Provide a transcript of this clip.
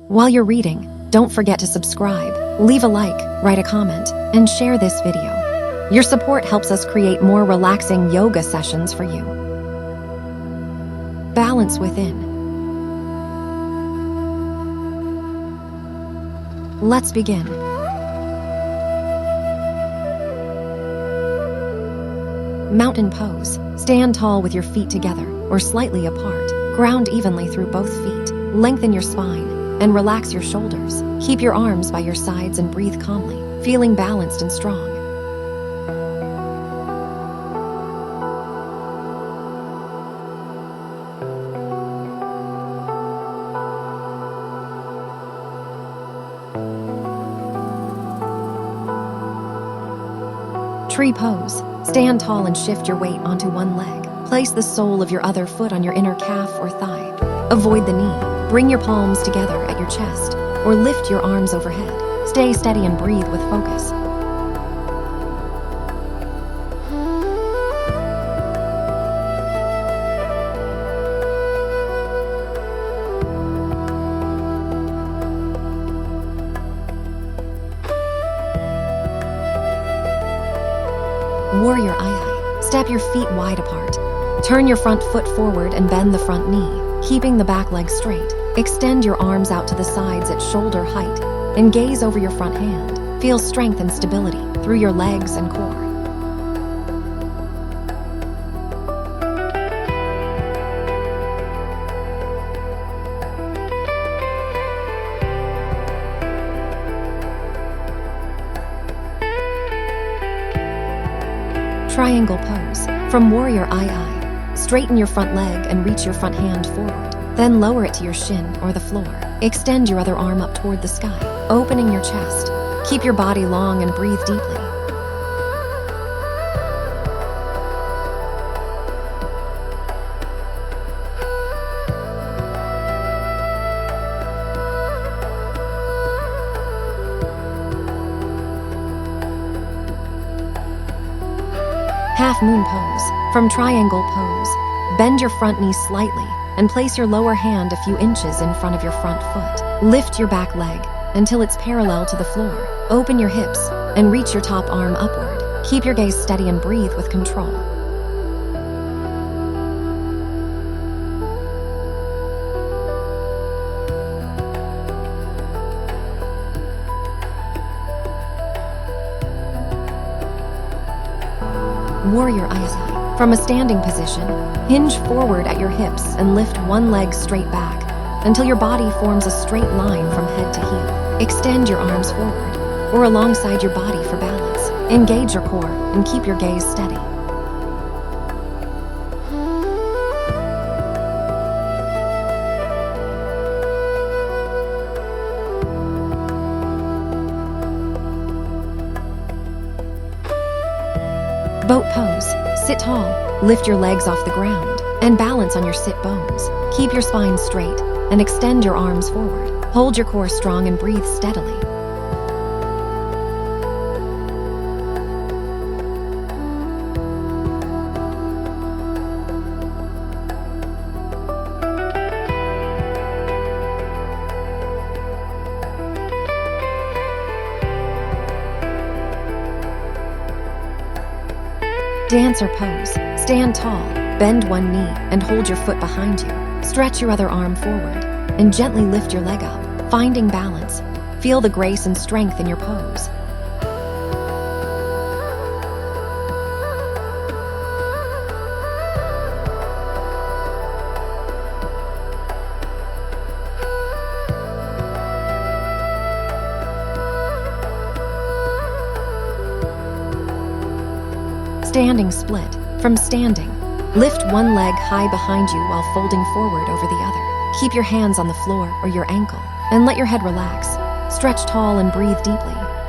While you're reading, don't forget to subscribe, leave a like, write a comment, and share this video. Your support helps us create more relaxing yoga sessions for you. Balance within. Let's begin. Mountain pose. Stand tall with your feet together or slightly apart. Ground evenly through both feet. Lengthen your spine and relax your shoulders. Keep your arms by your sides and breathe calmly, feeling balanced and strong. Tree pose. Stand tall and shift your weight onto one leg. Place the sole of your other foot on your inner calf or thigh. Avoid the knee. Bring your palms together at your chest or lift your arms overhead. Stay steady and breathe with focus. Warrior Eye. Step your feet wide apart. Turn your front foot forward and bend the front knee, keeping the back leg straight. Extend your arms out to the sides at shoulder height and gaze over your front hand. Feel strength and stability through your legs and core. Triangle pose. From Warrior Eye. Straighten your front leg and reach your front hand forward. Then lower it to your shin or the floor. Extend your other arm up toward the sky, opening your chest. Keep your body long and breathe deeply. Half moon pose. From triangle pose, bend your front knee slightly and place your lower hand a few inches in front of your front foot. Lift your back leg until it's parallel to the floor. Open your hips and reach your top arm upward. Keep your gaze steady and breathe with control. Warrior Eye. From a standing position, hinge forward at your hips and lift one leg straight back until your body forms a straight line from head to heel. Extend your arms forward or alongside your body for balance. Engage your core and keep your gaze steady. Boat pose. Sit tall, lift your legs off the ground, and balance on your sit bones. Keep your spine straight and extend your arms forward. Hold your core strong and breathe steadily. Dancer pose. Stand tall, bend one knee, and hold your foot behind you. Stretch your other arm forward, and gently lift your leg up, finding balance. Feel the grace and strength in your pose. Standing split. From standing, lift one leg high behind you while folding forward over the other. Keep your hands on the floor or your ankle and let your head relax. Stretch tall and breathe deeply.